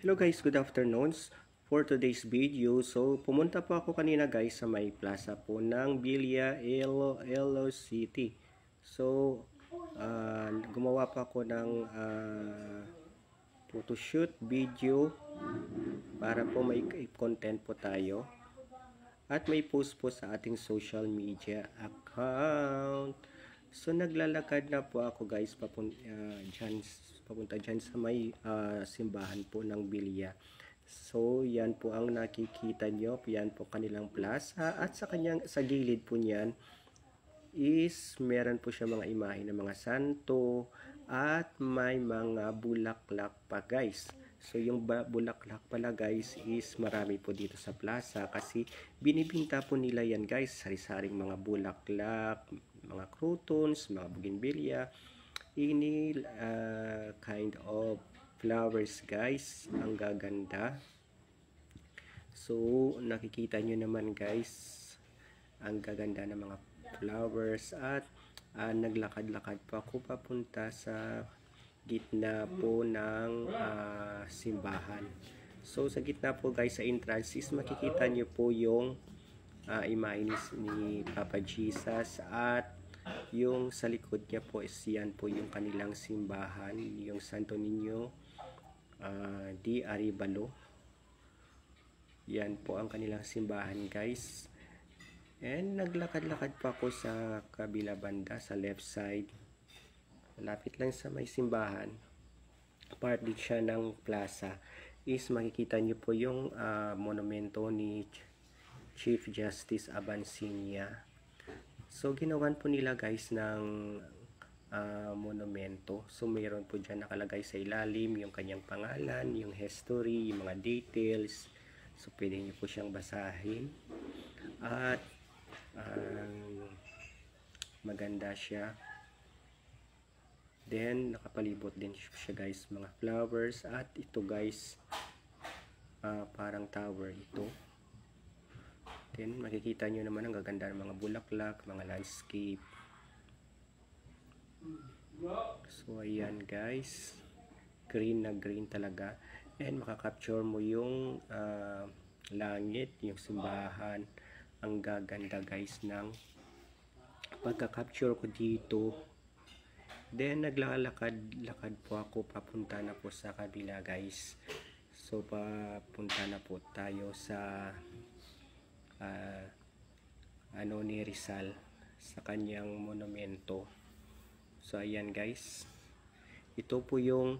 Hello guys, good afternoon. For today's video, pumunta po ako kanina guys sa may plaza po ng Villa Iloilo City. Gumawa pa ako ng photoshoot video para po may content po tayo. At may post po sa ating social media account. So naglalakad na po ako guys papunta dyan sa may simbahan po ng Bilya. So yan po ang nakikita nyo, yan po kanilang plaza, at sa gilid po niyan is meron po siya mga imahe ng mga santo at may mga bulaklak pa guys. So yung bulaklak pala guys is marami po dito sa plaza kasi binibinta po nila yan guys, sari-saring mga bulaklak, mga croutons, mga bougainvillea, any kind of flowers guys. Ang gaganda. So nakikita nyo naman guys ang gaganda ng mga flowers. At naglakad-lakad pa ako papunta sa gitna po ng simbahan. So sa gitna po guys, sa entrance is makikita nyo po yung imahe ni Papa Jesus, at yung sa likod niya po is yan po yung kanilang simbahan, yung Santo Niño di Arevalo. Yan po ang kanilang simbahan guys. And naglakad-lakad pa ako sa kabila banda, sa left side. Lapit lang sa may simbahan, part din siya ng plaza, is makikita nyo po yung monumento ni Chief Justice Abansinia. So ginawan po nila guys ng monumento. So mayroon po dyan nakalagay sa ilalim yung kanyang pangalan, yung history, yung mga details. So pwede nyo po siyang basahin. At maganda siya. Then nakapalibot din siya guys, mga flowers. At ito guys, parang tower ito. Then makikita nyo naman ang gaganda ng mga bulaklak, mga landscape. So ayan guys, green na green talaga. And makakapture mo yung langit, yung simbahan. Ang gaganda guys ng pagka-capture ko dito. Then naglalakad-lakad po ako, papunta na po sa kabila guys. So papunta na po tayo sa ni Rizal, sa kanyang monumento. So ayan guys, ito po yung